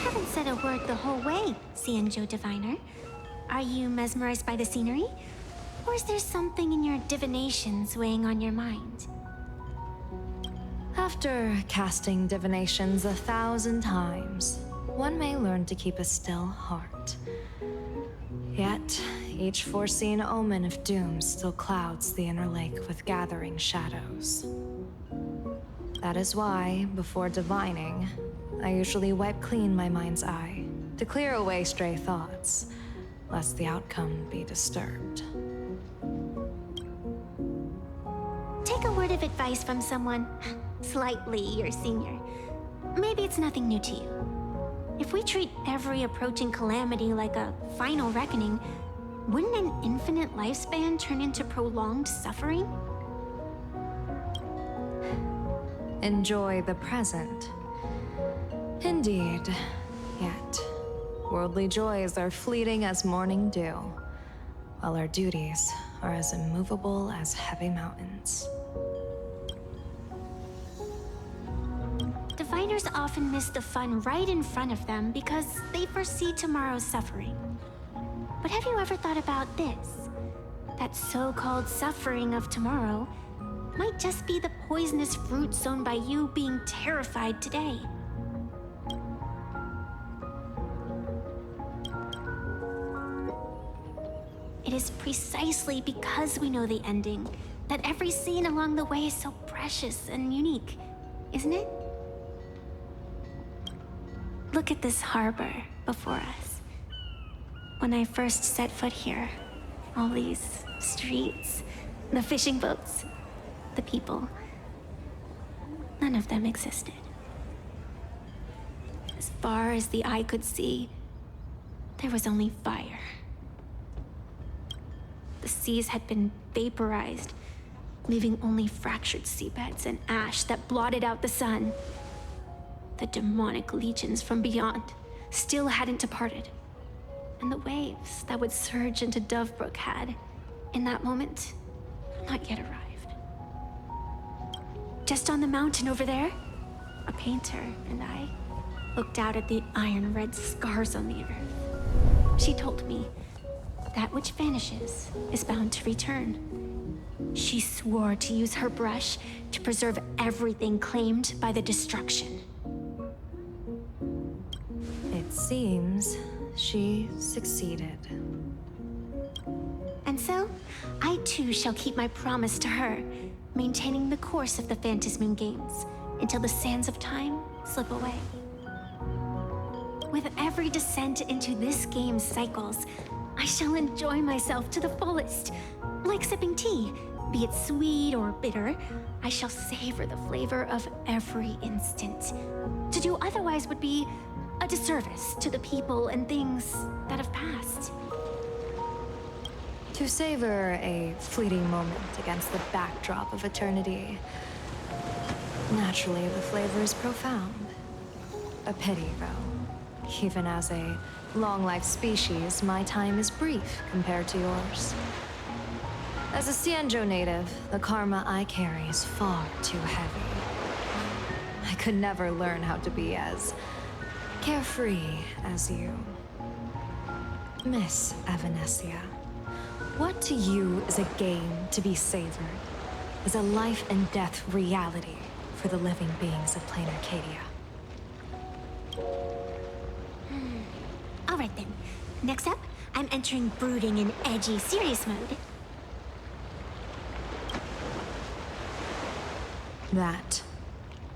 haven't said a word the whole way, Xianzhou Diviner. Are you mesmerized by the scenery? Or is there something in your divinations weighing on your mind? After casting divinations 1,000 times, one may learn to keep a still heart. Yet, each foreseen omen of doom still clouds the inner lake with gathering shadows. That is why, before divining, I usually wipe clean my mind's eye to clear away stray thoughts, lest the outcome be disturbed. Take a word of advice from someone slightly your senior. Maybe it's nothing new to you. If we treat every approaching calamity like a final reckoning, wouldn't an infinite lifespan turn into prolonged suffering? Enjoy the present. Indeed. Yet, worldly joys are fleeting as morning dew, while our duties are as immovable as heavy mountains. Diviners often miss the fun right in front of them because they foresee tomorrow's suffering. But have you ever thought about this? That so-called suffering of tomorrow might just be the poisonous fruit sown by you being terrified today. It is precisely because we know the ending that every scene along the way is so precious and unique, isn't it? Look at this harbor before us. When I first set foot here, all these streets, the fishing boats, the people, none of them existed. As far as the eye could see, there was only fire. The seas had been vaporized, leaving only fractured seabeds and ash that blotted out the sun. The demonic legions from beyond still hadn't departed, and the waves that would surge into Dovebrook had, in that moment, not yet arrived. Just on the mountain over there, a painter and I looked out at the iron-red scars on the earth. She told me, that which vanishes is bound to return. She swore to use her brush to preserve everything claimed by the destruction. It seems she succeeded. And so, I too shall keep my promise to her, maintaining the course of the Phantasmin Games until the sands of time slip away. With every descent into this game's cycles, I shall enjoy myself to the fullest. Like sipping tea, be it sweet or bitter, I shall savor the flavor of every instant. To do otherwise would be a disservice to the people and things that have passed. To savor a fleeting moment against the backdrop of eternity, naturally the flavor is profound. A pity, though. Even as a long-life species, my time is brief compared to yours. As a Xianzhou native, the karma I carry is far too heavy. I could never learn how to be as carefree as you. Miss Avanesia, what to you is a game to be savored, is a life and death reality for the living beings of plain Arcadia. All right then. Next up, I'm entering brooding and edgy serious mode. That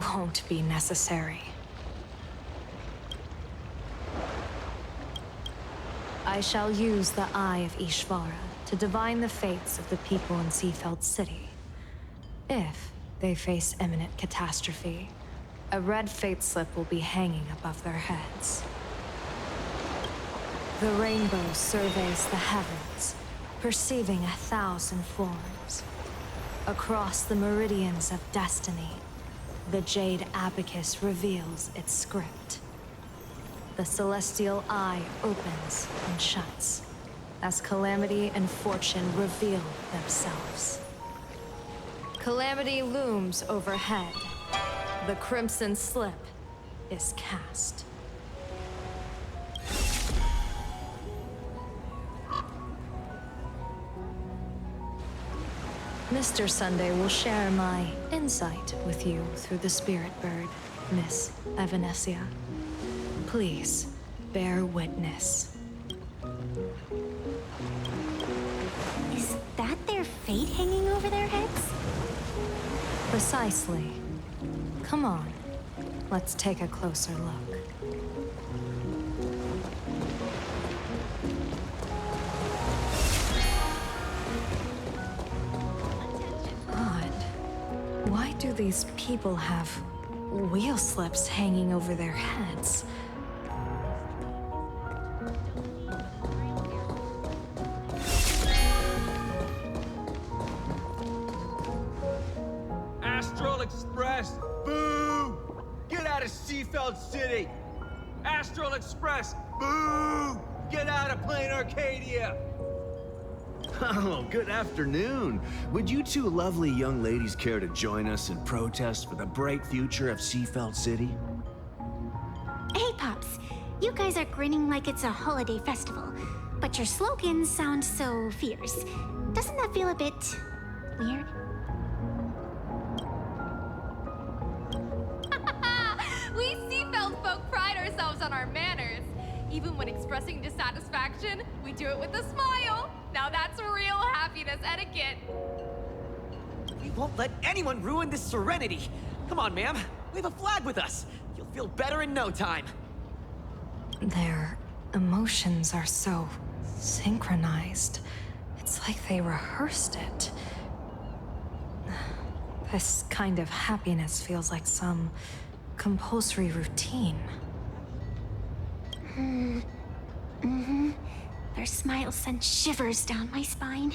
won't be necessary. I shall use the Eye of Ishvara to divine the fates of the people in Seafeld City. If they face imminent catastrophe, a red fate slip will be hanging above their heads. The rainbow surveys the heavens, perceiving 1,000 forms. Across the meridians of destiny, the Jade Abacus reveals its script. The celestial eye opens and shuts, as calamity and fortune reveal themselves. Calamity looms overhead. The crimson slip is cast. Mr. Sunday will share my insight with you through the spirit bird, Miss Evanesia. Please, bear witness. Is that their fate hanging over their heads? Precisely. Come on, let's take a closer look. Odd. Why do these people have wheel slips hanging over their heads? Astral Express, boo! Get out of Seafeld City! Astral Express, boo! Get out of Plain Arcadia! Oh, good afternoon. Would you two lovely young ladies care to join us in protest for the bright future of Seafeld City? Hey, Pops. You guys are grinning like it's a holiday festival, but your slogans sound so fierce. Doesn't that feel a bit weird? We Seafeld folk pride ourselves on our manners. Even when expressing dissatisfaction, we do it with a smile. Now that's real happiness etiquette. We won't let anyone ruin this serenity. Come on, ma'am. We have a flag with us. You'll feel better in no time. Their emotions are so synchronized. It's like they rehearsed it. This kind of happiness feels like some compulsory routine. Their smiles send shivers down my spine.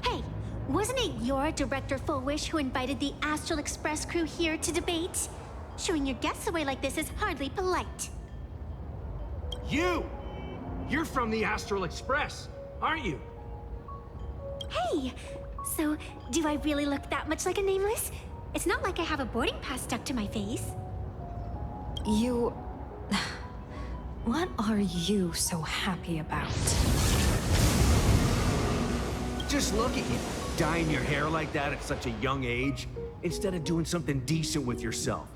Hey, wasn't it your Director Fullwish who invited the Astral Express crew here to debate? Showing your guests away like this is hardly polite. You! You're from the Astral Express, aren't you? Hey, so do I really look that much like a nameless? It's not like I have a boarding pass stuck to my face. You... What are you so happy about? Just look at you, dyeing your hair like that at such a young age, instead of doing something decent with yourself.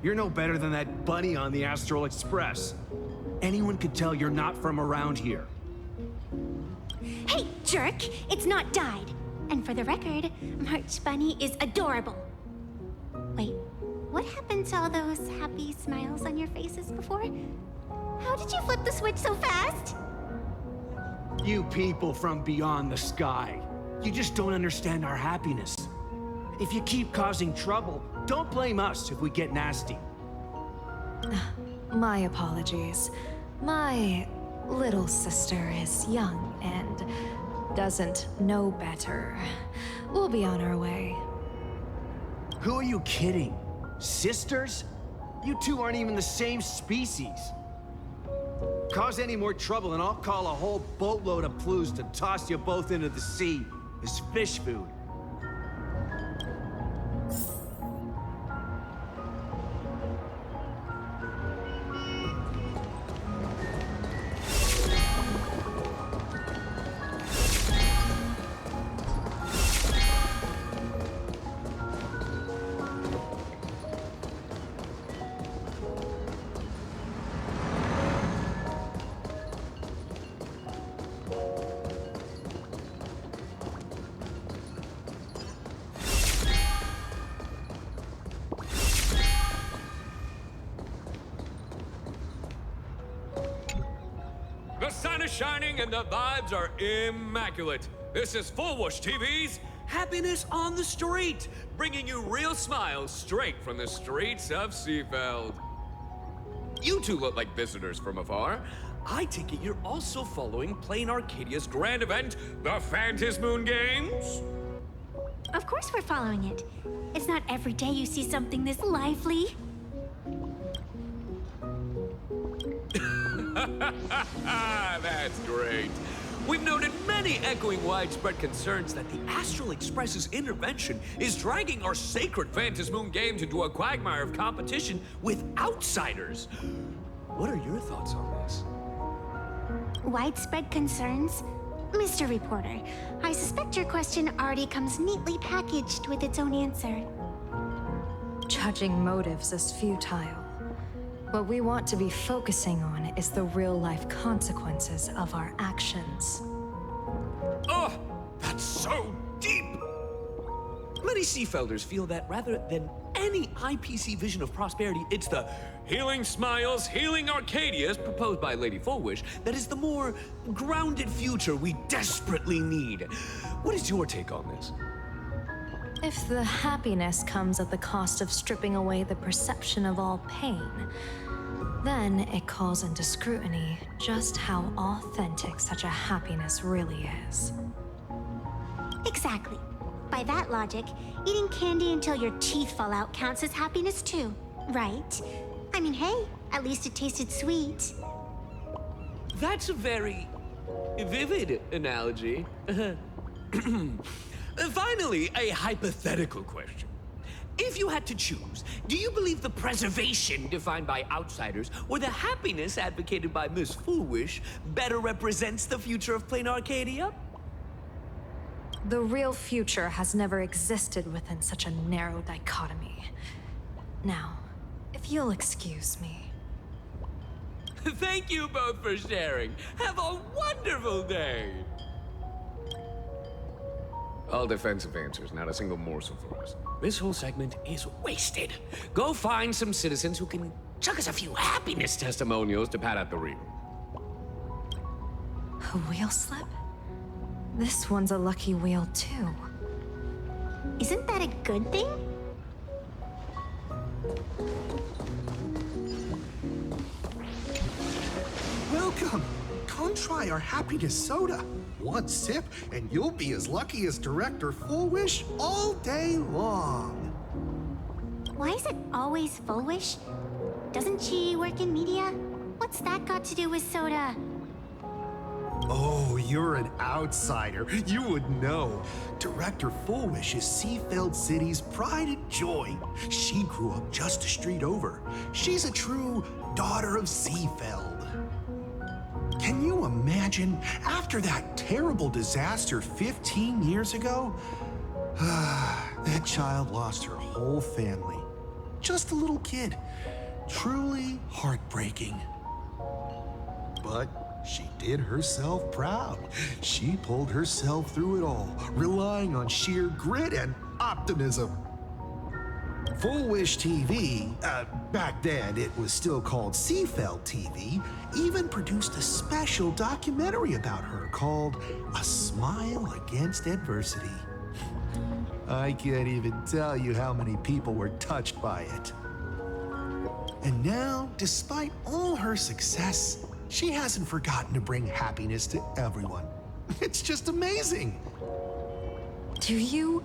You're no better than that bunny on the Astral Express. Anyone could tell you're not from around here. Hey, jerk! It's not dyed. And for the record, March Bunny is adorable. Wait, what happened to all those happy smiles on your faces before? How did you flip the switch so fast? You people from beyond the sky. You just don't understand our happiness. If you keep causing trouble, don't blame us if we get nasty. My apologies. My little sister is young and doesn't know better. We'll be on our way. Who are you kidding? Sisters? You two aren't even the same species. Cause any more trouble and I'll call a whole boatload of Plues to toss you both into the sea as fish food. The sun is shining and the vibes are immaculate. This is Full Whoosh TV's Happiness on the Street, bringing you real smiles straight from the streets of Seafeld. You two look like visitors from afar. I take it you're also following Plain Arcadia's grand event, the Phantasmoon Games? Of course we're following it. It's not every day you see something this lively. That's great. We've noted many echoing widespread concerns that the Astral Express's intervention is dragging our sacred Phantasmoon Games into a quagmire of competition with outsiders. What are your thoughts on this? Widespread concerns? Mr. Reporter, I suspect your question already comes neatly packaged with its own answer. Judging motives is futile. What we want to be focusing on is the real-life consequences of our actions. Oh, that's so deep! Many Seafelders feel that rather than any IPC vision of prosperity, it's the healing smiles, healing Arcadias proposed by Lady Fullwish that is the more grounded future we desperately need. What is your take on this? If the happiness comes at the cost of stripping away the perception of all pain, then it calls into scrutiny just how authentic such a happiness really is. Exactly. By that logic, eating candy until your teeth fall out counts as happiness too, right? I mean, hey, at least it tasted sweet. That's a very vivid analogy. Finally, a hypothetical question. If you had to choose, do you believe the preservation defined by outsiders or the happiness advocated by Miss Foolish better represents the future of plain Arcadia? The real future has never existed within such a narrow dichotomy. Now, if you'll excuse me. Thank you both for sharing. Have a wonderful day. All defensive answers, not a single morsel for us. This whole segment is wasted. Go find some citizens who can chuck us a few happiness testimonials to pad out the reel. A wheel slip? This one's a lucky wheel, too. Isn't that a good thing? Welcome! Come try our happiness soda. One sip, and you'll be as lucky as Director Fullwish all day long. Why is it always Fullwish? Doesn't she work in media? What's that got to do with soda? Oh, you're an outsider. You would know. Director Fullwish is Seafeld City's pride and joy. She grew up just a street over. She's a true daughter of Seafeld. Can you imagine, after that terrible disaster 15 years ago? That child lost her whole family. Just a little kid. Truly heartbreaking. But she did herself proud. She pulled herself through it all, relying on sheer grit and optimism. Fullwish TV, back then it was still called Seafeld TV, even produced a special documentary about her called A Smile Against Adversity. I can't even tell you how many people were touched by it. And now, despite all her success, she hasn't forgotten to bring happiness to everyone. It's just amazing. Do you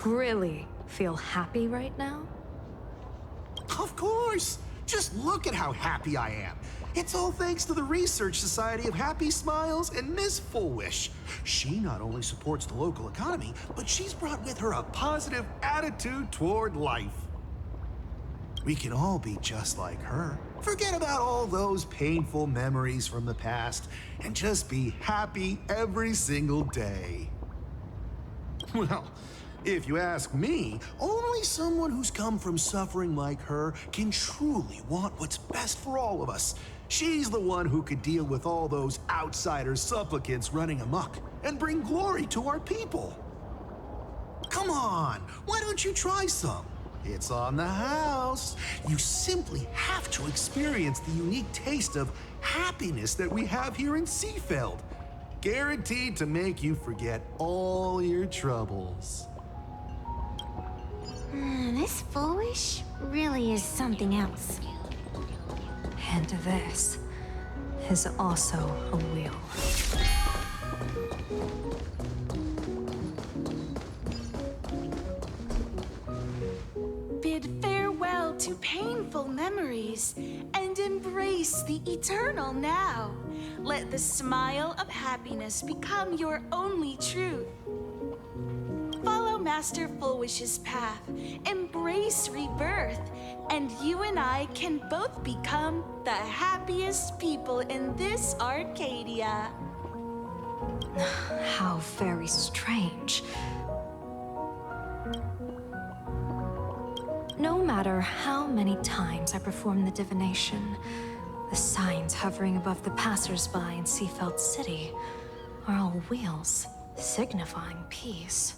really feel happy right now? Of course! Just look at how happy I am. It's all thanks to the Research Society of Happy Smiles and Miss Fullwish. She not only supports the local economy, but she's brought with her a positive attitude toward life. We can all be just like her. Forget about all those painful memories from the past and just be happy every single day. Well, if you ask me, only someone who's come from suffering like her can truly want what's best for all of us. She's the one who could deal with all those outsider supplicants running amok and bring glory to our people. Come on, why don't you try some? It's on the house. You simply have to experience the unique taste of happiness that we have here in Seafeld. Guaranteed to make you forget all your troubles. This Fullwish really is something else. And this is also a wheel. Bid farewell to painful memories and embrace the eternal now. Let the smile of happiness become your only truth. Follow Master Fullwish's path, embrace rebirth, and you and I can both become the happiest people in this Arcadia. How very strange. No matter how many times I perform the divination, the signs hovering above the passers-by in Seafeld City are all wheels, signifying peace.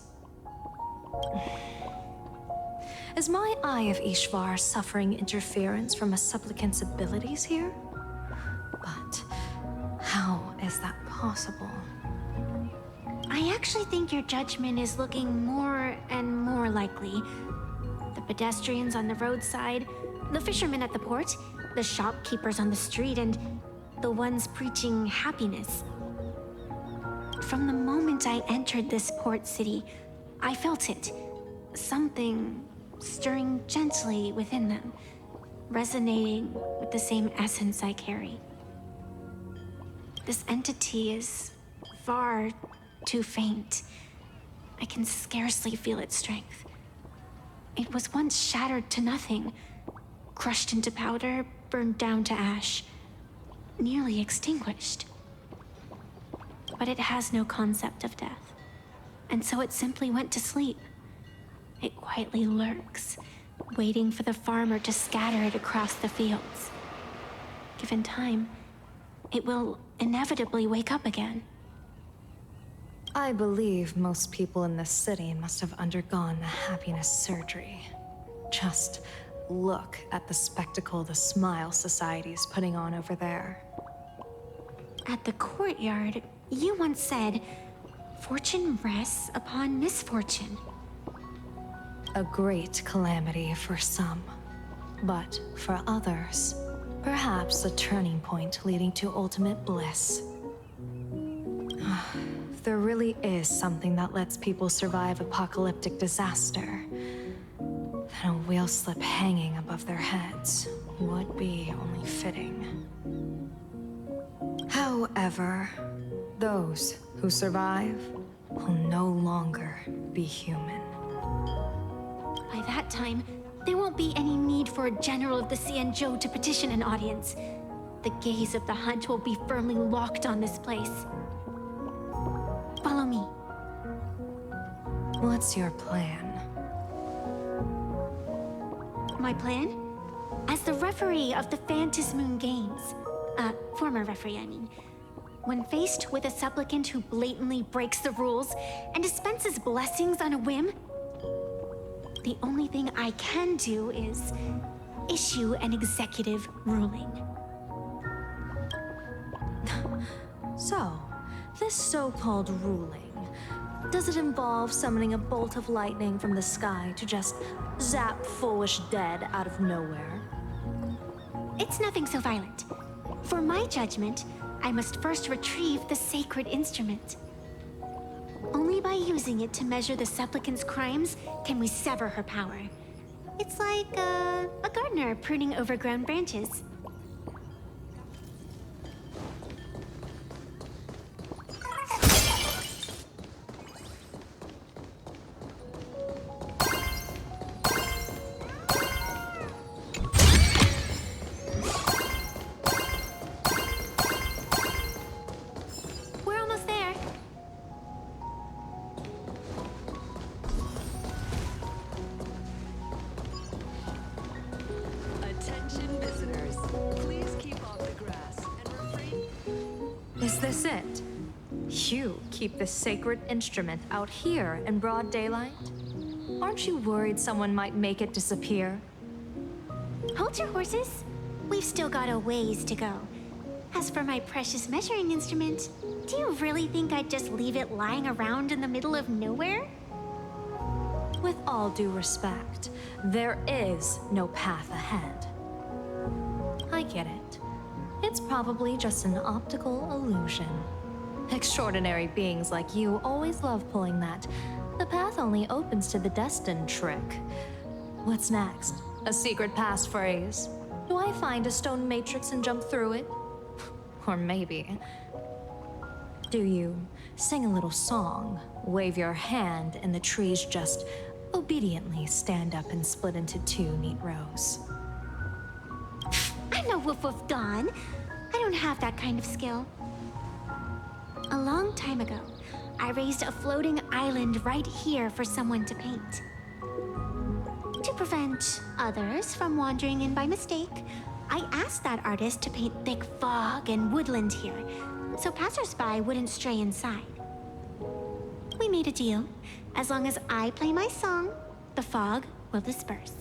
Is my Eye of Ishvar suffering interference from a supplicant's abilities here? But how is that possible? I actually think your judgment is looking more and more likely. The pedestrians on the roadside, the fishermen at the port, the shopkeepers on the street, and the ones preaching happiness. From the moment I entered this port city, I felt it. Something stirring gently within them, resonating with the same essence I carry. This entity is far too faint. I can scarcely feel its strength. It was once shattered to nothing, crushed into powder, burned down to ash, nearly extinguished. But it has no concept of death, and so it simply went to sleep. It quietly lurks, waiting for the farmer to scatter it across the fields. Given time, it will inevitably wake up again. I believe most people in this city must have undergone the happiness surgery. Just look at the spectacle the Smile Society's putting on over there. At the courtyard, you once said, "Fortune rests upon misfortune." A great calamity for some, but for others, perhaps a turning point leading to ultimate bliss. There really is something that lets people survive apocalyptic disaster, then a wheel slip hanging above their heads would be only fitting. However, those who survive will no longer be human. By that time, there won't be any need for a general of the Xianzhou to petition an audience. The gaze of the hunt will be firmly locked on this place. Follow me. What's your plan? My plan? As the referee of the Phantasmoon Games, former referee, I mean, when faced with a supplicant who blatantly breaks the rules and dispenses blessings on a whim, the only thing I can do is issue an executive ruling. So, this so-called ruling, does it involve summoning a bolt of lightning from the sky to just zap Foolish dead out of nowhere? It's nothing so violent. For my judgment, I must first retrieve the sacred instrument. Only by using it to measure the supplicant's crimes can we sever her power. It's like a gardener pruning overgrown branches. We're almost there. Attention visitors, please keep off the grass and refrain. Is this it? You keep this sacred instrument out here in broad daylight? Aren't you worried someone might make it disappear? Hold your horses. We've still got a ways to go. As for my precious measuring instrument, do you really think I'd just leave it lying around in the middle of nowhere? With all due respect, there is no path ahead. I get it. It's probably just an optical illusion. Extraordinary beings like you always love pulling that "the path only opens to the destined" trick. What's next? A secret passphrase? Do I find a stone matrix and jump through it? Or maybe... do you sing a little song, wave your hand, and the trees just obediently stand up and split into two neat rows? I'm no Woof Woof Dawn. I don't have that kind of skill. A A long time ago, I raised a floating island right here for someone to paint. To prevent others from wandering in by mistake, I asked that artist to paint thick fog and woodland here, so passersby wouldn't stray inside. We made a deal. As long as I play my song, the fog will disperse.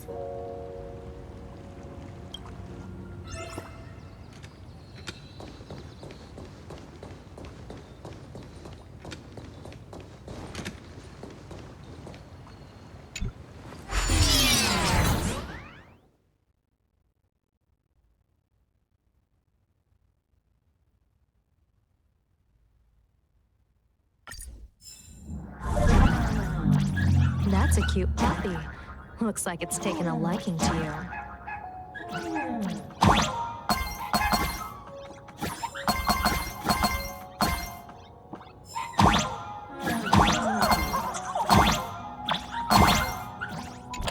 That's a cute puppy. Looks like it's taken a liking to you.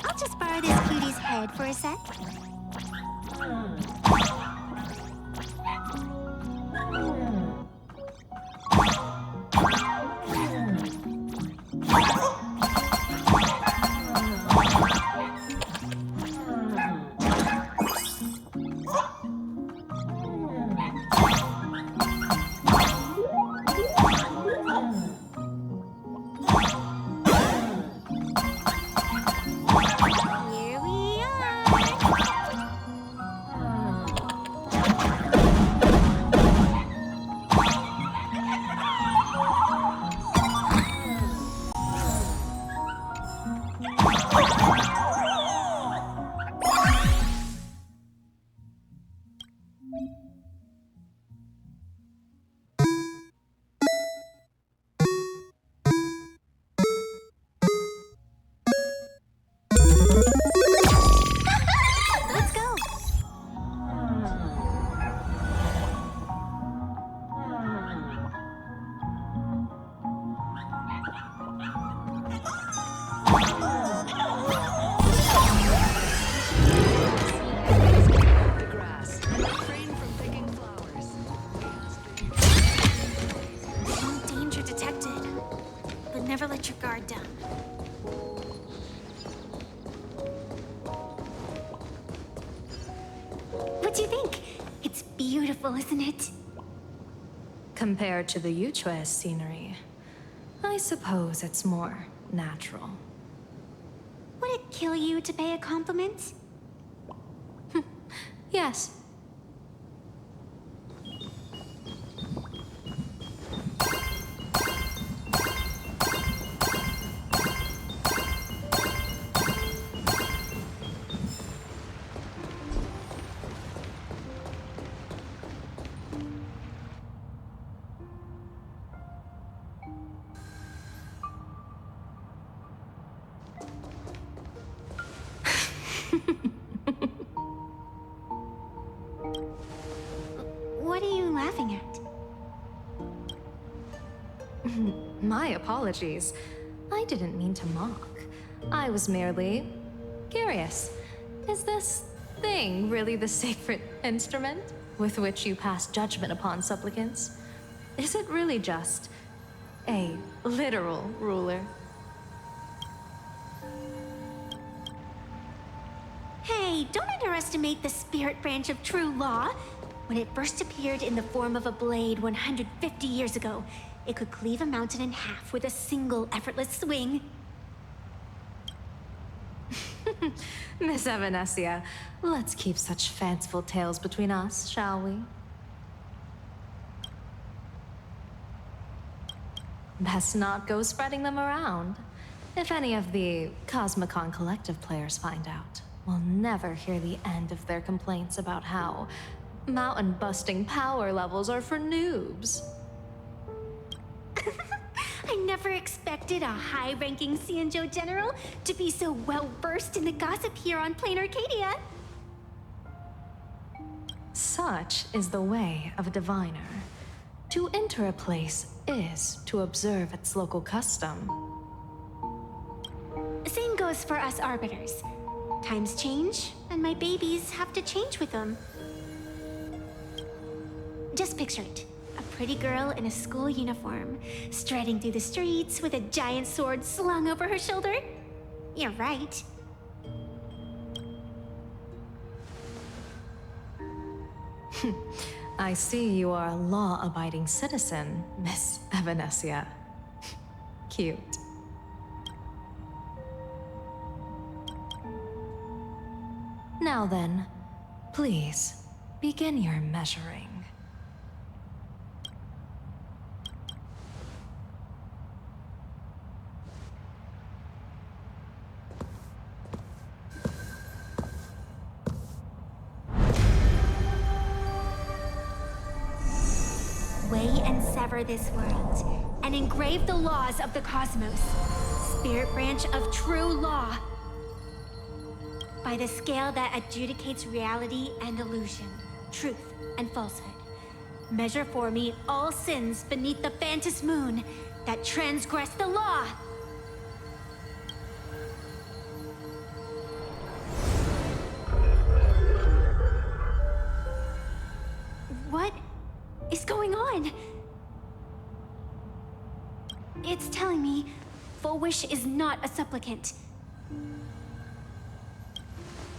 I'll just borrow this cutie's head for a sec. Here we are. Let's go. The grass. Refrain from picking flowers. Danger detected, but never let your guard down. What do you think? It's beautiful, isn't it? Compared to the Yuchue's scenery, I suppose it's more natural. Would it kill you to pay a compliment? Yes. What are you laughing at? My apologies. I didn't mean to mock. I was merely curious. Is this thing really the sacred instrument with which you pass judgment upon supplicants? Is it really just a literal ruler? Hey, don't underestimate the spirit branch of true law. When it first appeared in the form of a blade 150 years ago, it could cleave a mountain in half with a single effortless swing. Miss Evanesia, let's keep such fanciful tales between us, shall we? Best not go spreading them around. If any of the Cosmicon Collective players find out, we'll never hear the end of their complaints about how mountain-busting power levels are for noobs. I never expected a high-ranking Xianzhou general to be so well-versed in the gossip here on Plain Arcadia. Such is the way of a diviner. To enter a place is to observe its local custom. Same goes for us arbiters. Times change, and my babies have to change with them. Just picture it. A pretty girl in a school uniform, striding through the streets with a giant sword slung over her shoulder? You're right. I see you are a law-abiding citizen, Miss Evanesia. Cute. Now then, please, begin your measuring. Weigh and sever this world, and engrave the laws of the cosmos. Spirit branch of true law. By the scale that adjudicates reality and illusion, truth and falsehood. Measure for me all sins beneath the Phantom moon that transgress the law. What is going on? It's telling me Full Wish is not a supplicant.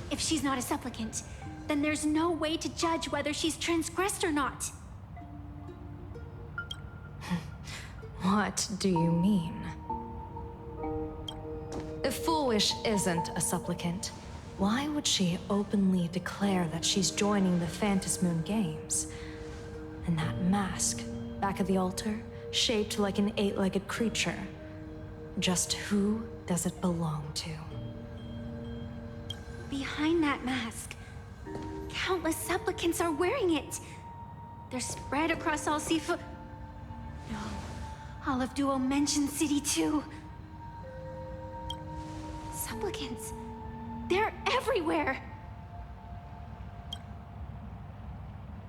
If she's not a supplicant, then there's no way to judge whether she's transgressed or not. What do you mean? If Full Wish isn't a supplicant, why would she openly declare that she's joining the Phantom Moon Games? And that mask, back of the altar, shaped like an 8-legged creature. Just who does it belong to? Behind that mask, countless supplicants are wearing it. They're spread across all seafood. No, all of Duo mentioned City too. Supplicants, they're everywhere.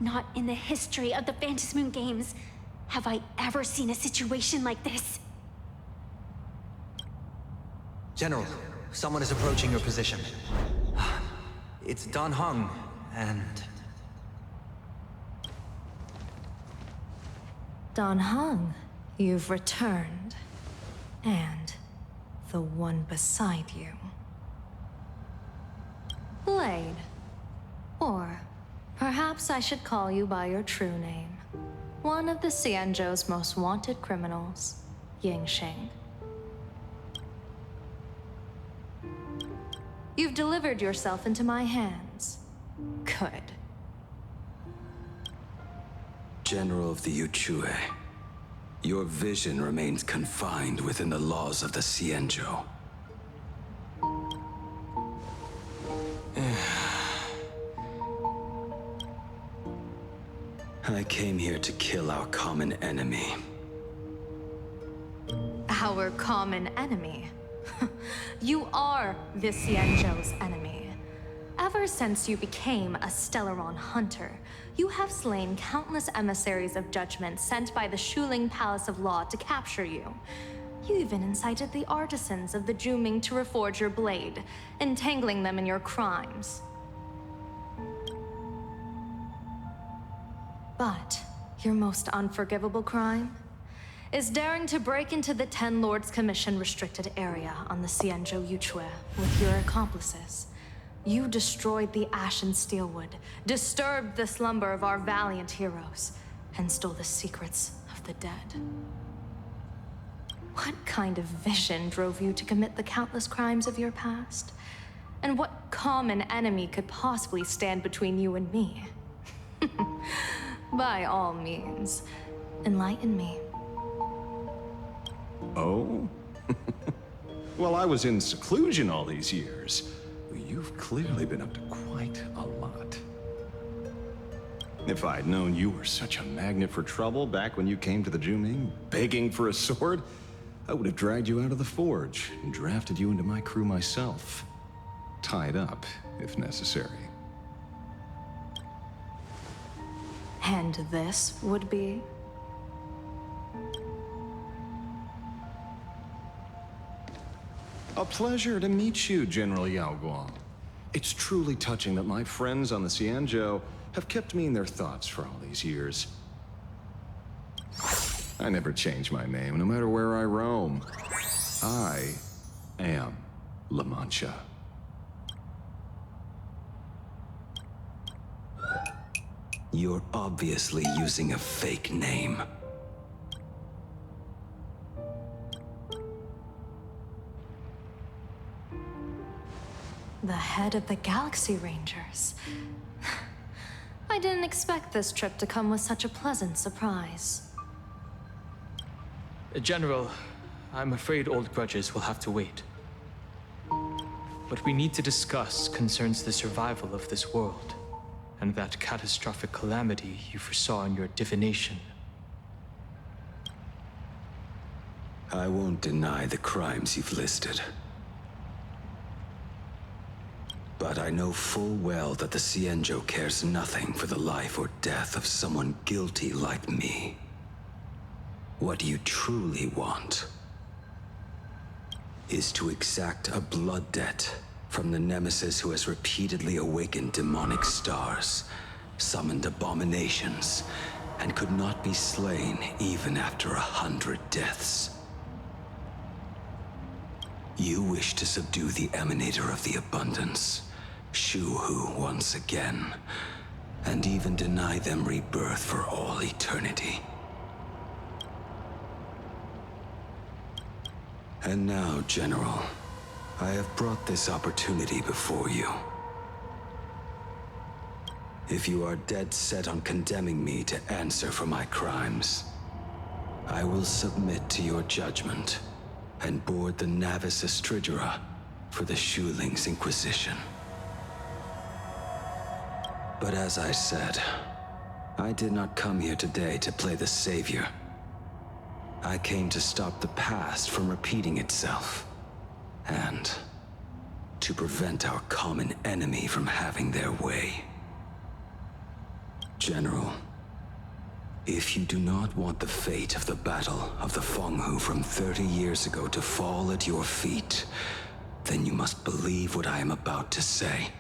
Not in the history of the Phantom Moon Games have I ever seen a situation like this. General, someone is approaching your position. It's Dan Heng, and... Dan Heng, you've returned. And the one beside you. Blade. Or perhaps I should call you by your true name. One of the Xianzhou's most wanted criminals, Yingxing. You've delivered yourself into my hands. Good. General of the Yuchue, your vision remains confined within the laws of the Xianzhou. I came here to kill our common enemy. Our common enemy? You are the Xianzhou's enemy. Ever since you became a Stellaron hunter, you have slain countless emissaries of judgment sent by the Shuling Palace of Law to capture you. You even incited the artisans of the Juming to reforge your blade, entangling them in your crimes. But your most unforgivable crime is daring to break into the Ten Lords Commission restricted area on the Xianzhou Yuchue with your accomplices. You destroyed the Ashen Steelwood, disturbed the slumber of our valiant heroes, and stole the secrets of the dead. What kind of vision drove you to commit the countless crimes of your past? And what common enemy could possibly stand between you and me? By all means, enlighten me. Oh? Well, I was in seclusion all these years. You've clearly been up to quite a lot. If I'd known you were such a magnet for trouble back when you came to the Juming, begging for a sword, I would have dragged you out of the forge and drafted you into my crew myself. Tied up, if necessary. And this would be? A pleasure to meet you, General Yao Guang. It's truly touching that my friends on the Xianzhou have kept me in their thoughts for all these years. I never change my name, no matter where I roam. I am La Mancha. You're obviously using a fake name. The head of the Galaxy Rangers. I didn't expect this trip to come with such a pleasant surprise. General, I'm afraid old grudges will have to wait. What we need to discuss concerns the survival of this world, and that catastrophic calamity you foresaw in your divination. I won't deny the crimes you've listed. But I know full well that the Cienjo cares nothing for the life or death of someone guilty like me. What you truly want is to exact a blood debt from the nemesis who has repeatedly awakened demonic stars, summoned abominations, and could not be slain even after 100 deaths. You wish to subdue the Emanator of the Abundance, Shu-Hu once again, and even deny them rebirth for all eternity. And now, General, I have brought this opportunity before you. If you are dead set on condemning me to answer for my crimes, I will submit to your judgment and board the Navis Astridura for the Shuling's Inquisition. But as I said, I did not come here today to play the savior. I came to stop the past from repeating itself, and to prevent our common enemy from having their way. General, if you do not want the fate of the Battle of the Fenghu from 30 years ago to fall at your feet, then you must believe what I am about to say.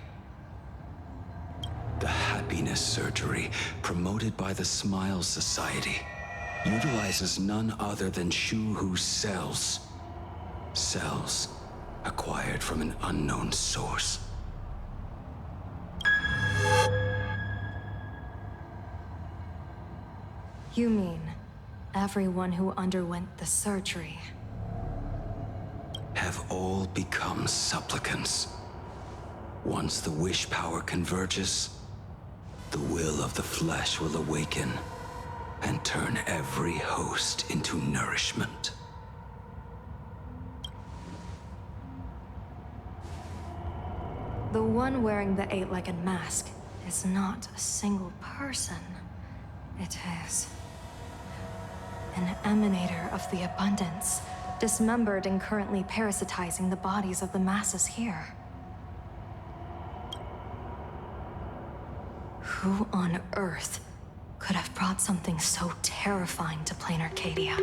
The happiness surgery, promoted by the Smile Society, utilizes none other than Shu-Hu's cells. Cells acquired from an unknown source. You mean everyone who underwent the surgery Have all become supplicants. Once the wish power converges, the will of the flesh will awaken and turn every host into nourishment. The one wearing the eight-legged mask is not a single person. It is an emanator of the abundance, dismembered and currently parasitizing the bodies of the masses here. Who on earth could have brought something so terrifying to plain Arcadia?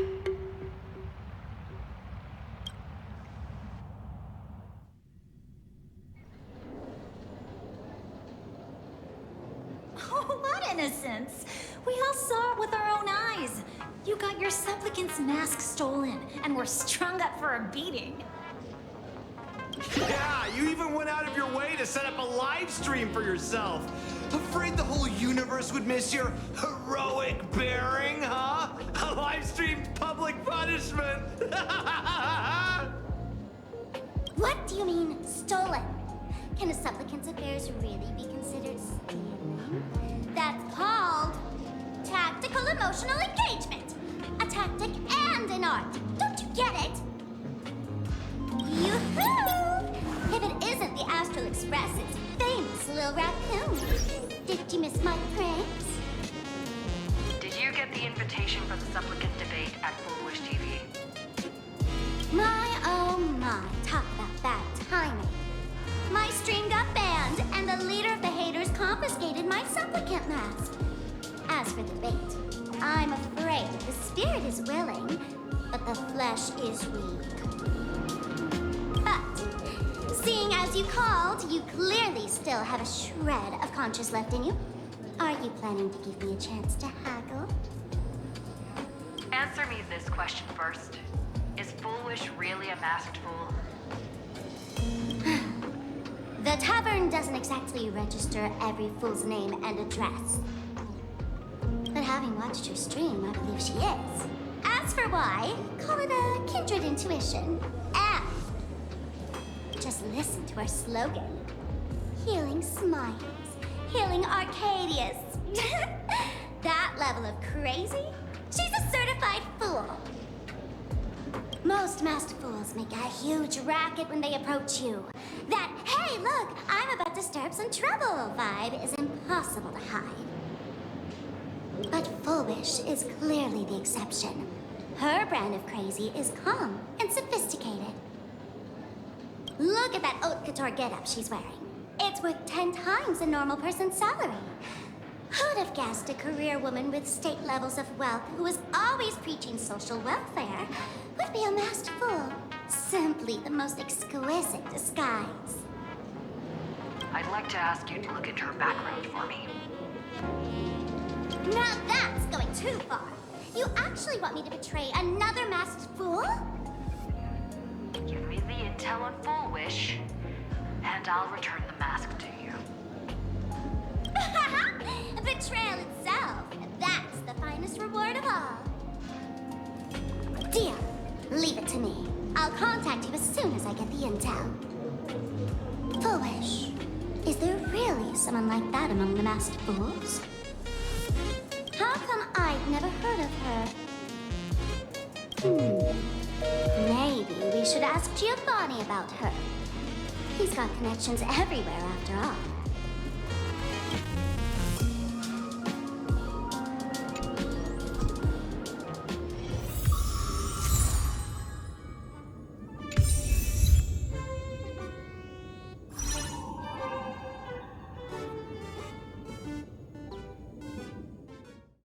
Oh, what innocence! We all saw it with our own eyes. You got your supplicant's mask stolen, and were strung up for a beating. Yeah, you even went out of your way to set up a live stream for yourself. Afraid the whole universe would miss your heroic bearing, huh? A live streamed public punishment. What do you mean, stolen? Can a supplicant's affairs really be considered stealing? That's called tactical emotional engagement. A tactic and an art. Don't you get it? Yoo-hoo! If it isn't the Astral Express, it's famous little raccoon. Did you miss my pranks? Did you get the invitation for the supplicant debate at Full Wish TV? My, oh my, talk about that timing. My stream got banned, and the leader of the haters confiscated my supplicant mask. As for the bait, I'm afraid the spirit is willing, but the flesh is weak. But, seeing as you called, you clearly still have a shred of conscience left in you. Are you planning to give me a chance to haggle? Answer me this question first. Is Foolish really a masked fool? The tavern doesn't exactly register every fool's name and address. But having watched her stream, I believe she is. As for why, call it a kindred intuition. And just listen to our slogan. Healing smiles. Healing Arcadius. That level of crazy? She's a certified fool. Most masked fools make a huge racket when they approach you. That, hey, look, I'm about to stir up some trouble vibe is impossible to hide. But Foolish is clearly the exception. Her brand of crazy is calm and sophisticated. Look at that haute couture getup she's wearing. It's worth 10 times a normal person's salary. Who'd have guessed a career woman with state levels of wealth who was always preaching social welfare would be a masked fool? Simply the most exquisite disguise. I'd like to ask you to look into her background for me. Now that's going too far. You actually want me to betray another masked fool? Give me the intel on Foolish, and I'll return the mask to you. Betrayal itself. That's the finest reward of all. Deal. Leave it to me. I'll contact you as soon as I get the intel. Foolish. Is there really someone like that among the masked fools? How come I've never heard of her? Maybe we should ask Giovanni about her. He's got connections everywhere after all.